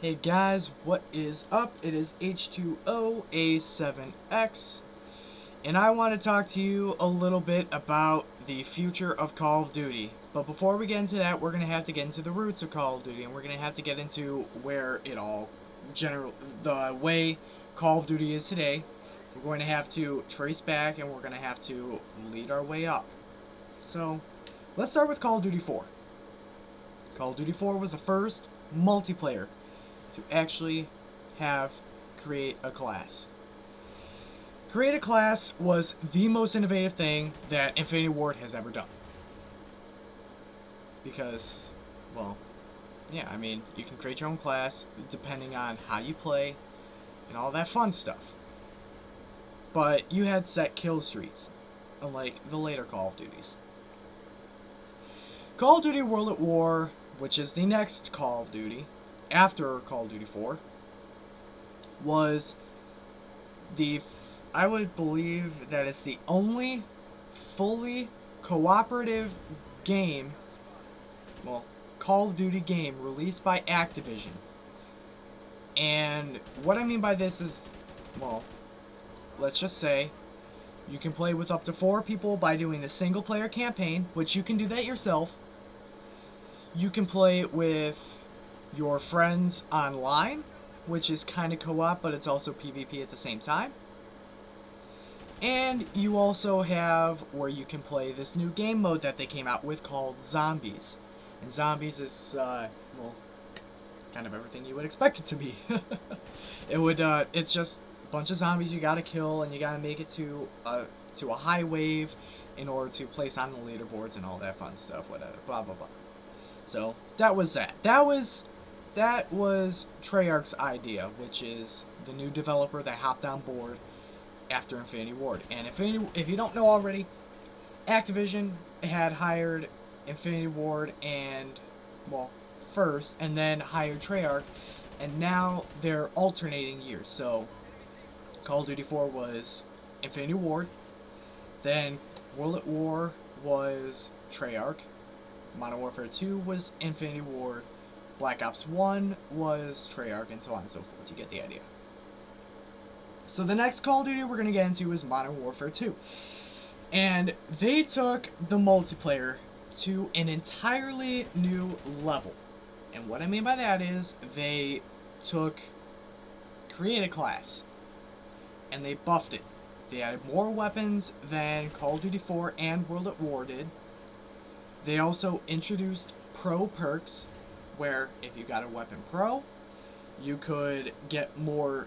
Hey guys, what is up? It is H2OA7X, and I want to talk to you a little bit about the future of Call of Duty. But before we get into that, we're going to have to get into the roots of Call of Duty, and we're going to have to get into where it all, the way Call of Duty is today. We're going to have to trace back, and we're going to have to lead our way up. So, let's start with Call of Duty 4. Call of Duty 4 was the first multiplayer to actually create a class. Create a class was the most innovative thing that Infinity Ward has ever done. Because, well, yeah, I mean, you can create your own class depending on how you play and all that fun stuff. But you had set kill streaks, unlike the later Call of Duties. Call of Duty World at War, which is the next Call of Duty, after Call of Duty 4, was I would believe that it's the only fully cooperative game, well, Call of Duty game released by Activision. And what I mean by this is, well, let's just say you can play with up to 4 people by doing the single player campaign, which you can do that yourself. You can play with your friends online, which is kind of co-op, but it's also PvP at the same time. And you also have where you can play this new game mode that they came out with called Zombies. And Zombies is, well, kind of everything you would expect it to be. It's just a bunch of zombies you gotta kill, and you gotta make it to a high wave in order to place on the leaderboards and all that fun stuff, whatever, blah blah blah. So that was that. That was Treyarch's idea, which is the new developer that hopped on board after Infinity Ward. And if you don't know already, Activision had hired Infinity Ward first, and then hired Treyarch, and now they're alternating years. So Call of Duty 4 was Infinity Ward, then World at War was Treyarch, Modern Warfare 2 was Infinity Ward, Black Ops 1 was Treyarch, and so on and so forth. You get the idea. So the next Call of Duty we're going to get into is Modern Warfare 2. And they took the multiplayer to an entirely new level. And what I mean by that is they created a class, and they buffed it. They added more weapons than Call of Duty 4 and World at War did. They also introduced pro perks, where if you got a weapon pro, you could get more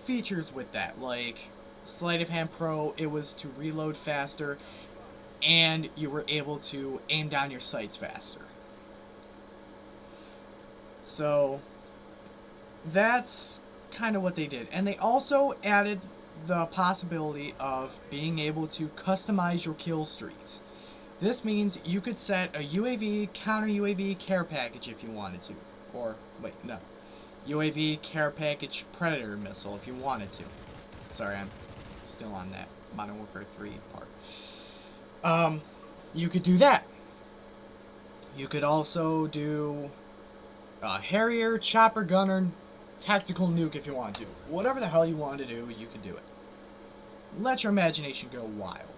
features with that, like sleight of hand pro. It was to reload faster, and you were able to aim down your sights faster. So that's kind of what they did. And they also added the possibility of being able to customize your kill streaks. This means you could set a UAV, counter UAV care package if you wanted to. Or, wait, no. UAV care package predator missile if you wanted to. Sorry, I'm still on that Modern Warfare 3 part. You could do that. You could also do Harrier, chopper gunner, tactical nuke if you wanted to. Whatever the hell you wanted to do, you could do it. Let your imagination go wild.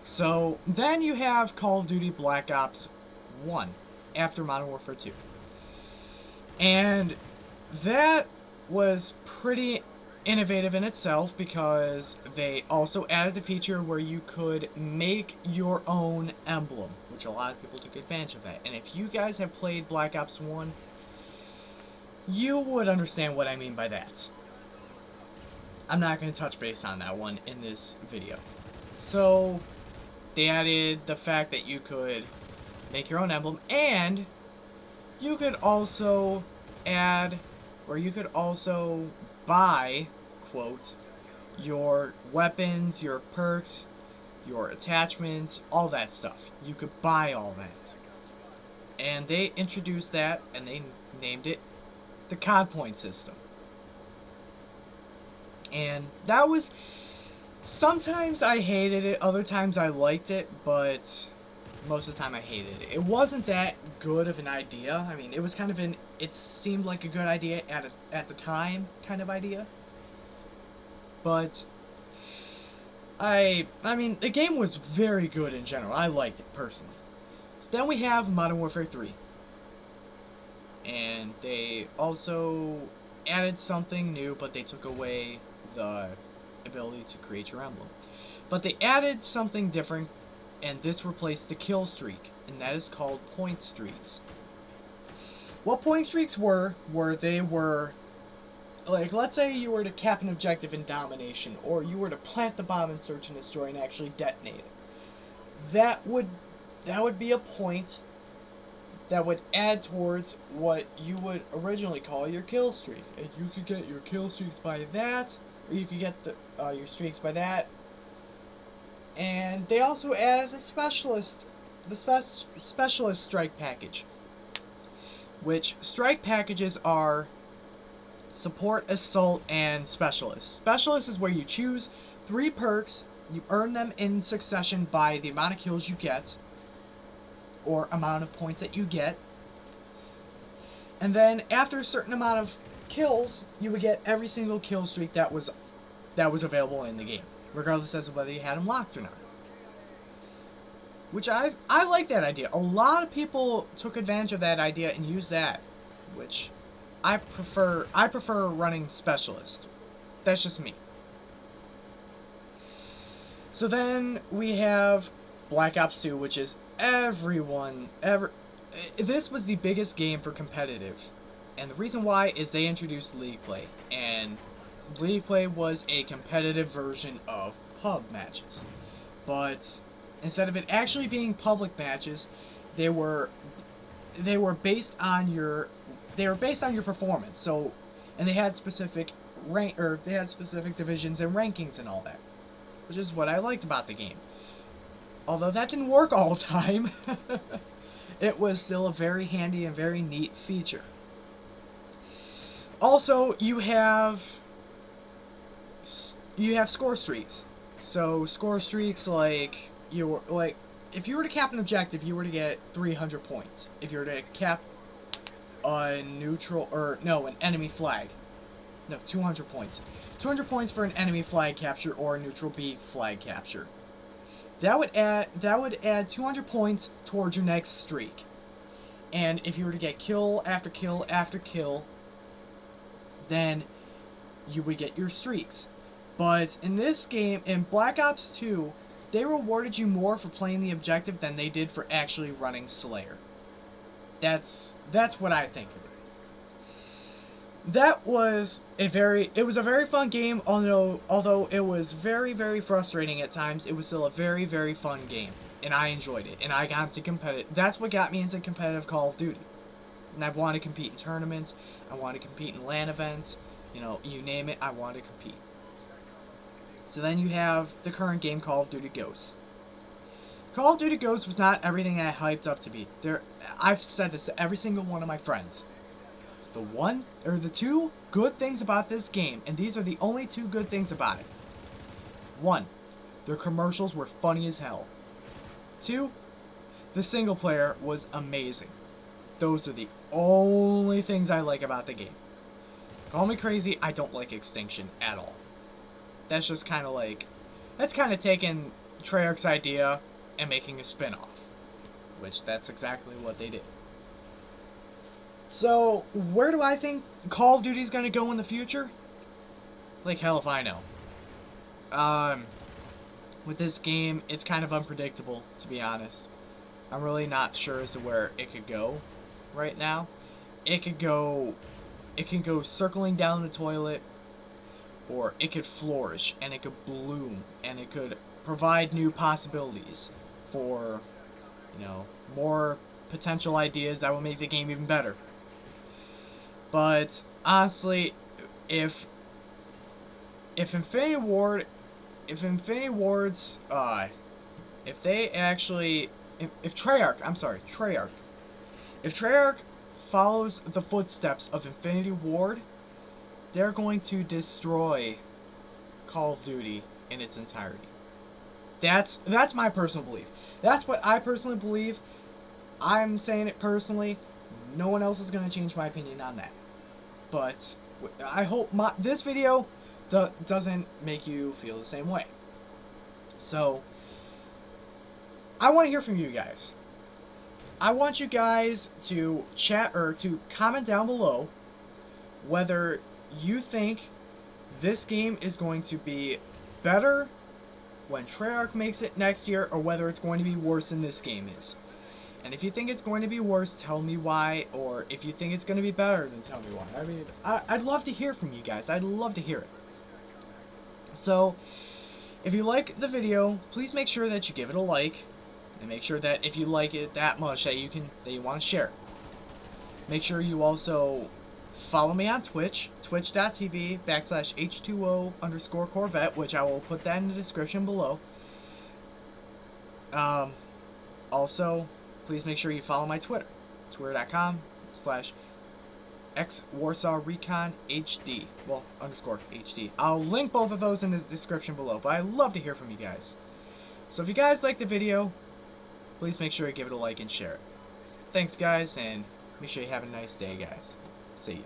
So then you have Call of Duty Black Ops 1 after Modern Warfare 2. And that was pretty innovative in itself, because they also added the feature where you could make your own emblem, which a lot of people took advantage of that. And if you guys have played Black Ops 1, you would understand what I mean by that. I'm not going to touch base on that one in this video. So they added the fact that you could make your own emblem, and you could also buy, quote, your weapons, your perks, your attachments, all that stuff. You could buy all that. And they introduced that, and they named it the CoD point system. And that was, sometimes I hated it, other times I liked it, but most of the time I hated it. It wasn't that good of an idea. I mean, it was kind of it seemed like a good idea at the time kind of idea. But I mean, the game was very good in general. I liked it personally. Then we have Modern Warfare 3. And they also added something new, but they took away the ability to create your emblem. But they added something different, and this replaced the kill streak, and that is called point streaks. What point streaks were they were, like, let's say you were to cap an objective in domination, or you were to plant the bomb in search and destroy and actually detonate it. That would be a point that would add towards what you would originally call your kill streak. And you could get your kill streaks by that, or you could get your streaks by that. And they also added the specialist strike package, which strike packages are support, assault, and specialist. Specialist is where you choose 3 perks, you earn them in succession by the amount of kills you get, or amount of points that you get. And then after a certain amount of kills, you would get every single kill streak that was available in the game, regardless as to whether you had them locked or not. Which I like that idea. A lot of people took advantage of that idea and used that, which I prefer running specialist. That's just me. So then we have Black Ops 2, which is this was the biggest game for competitive. And the reason why is they introduced League Play, and League Play was a competitive version of pub matches. But instead of it actually being public matches, they were based on your performance. So, and they had specific divisions and rankings and all that, which is what I liked about the game. Although that didn't work all the time, it was still a very handy and very neat feature. Also, you have score streaks. So score streaks, like if you were to cap an objective, you were to get 300 points. If you were to cap an enemy flag, 200 points. 200 points for an enemy flag capture or a neutral B flag capture. That would add 200 points towards your next streak. And if you were to get kill after kill after kill, then you would get your streaks. But in this game, in Black Ops 2, they rewarded you more for playing the objective than they did for actually running Slayer. That's what I think of it. That was a very fun game, although it was very, very frustrating at times. It was still a very, very fun game, and I enjoyed it. And I got into competitive. That's what got me into competitive Call of Duty. And I've wanted to compete in tournaments. I wanted to compete in LAN events. You name it, I wanted to compete. So then you have the current game, Call of Duty Ghosts. Call of Duty Ghosts was not everything I hyped up to be. I've said this to every single one of my friends. The 2 good things about this game, and these are the only 2 good things about it. 1, their commercials were funny as hell. 2, the single player was amazing. Those are the only things I like about the game. Call me crazy, I don't like Extinction at all. That's just kind of taking Treyarch's idea and making a spin-off, which that's exactly what they did. So, where do I think Call of Duty is going to go in the future? Like hell if I know. With this game, it's kind of unpredictable, to be honest. I'm really not sure as to where it could go right now. It can go circling down the toilet, or it could flourish, and it could bloom, and it could provide new possibilities for, more potential ideas that will make the game even better. But honestly, if Infinity Ward's, if Treyarch follows the footsteps of Infinity Ward, they're going to destroy Call of Duty in its entirety. That's my personal belief. That's what I personally believe. I'm saying it personally. No one else is going to change my opinion on that. But I hope this video doesn't make you feel the same way. So, I want to hear from you guys. I want you guys to chat or to comment down below whether you think this game is going to be better when Treyarch makes it next year, or whether it's going to be worse than this game is. And if you think it's going to be worse, tell me why, or if you think it's going to be better, then tell me why. I mean, I'd love to hear from you guys. I'd love to hear it. So, if you like the video, please make sure that you give it a like, and make sure that if you like it that much that you want to share it. Make sure you also follow me on Twitch, twitch.tv/H2O_Corvette, which I will put that in the description below. Also, please make sure you follow my Twitter, twitter.com/XWarsawReconHD. Well, _HD. I'll link both of those in the description below, but I'd love to hear from you guys. So if you guys like the video, please make sure you give it a like and share it. Thanks, guys, and make sure you have a nice day, guys. See ya.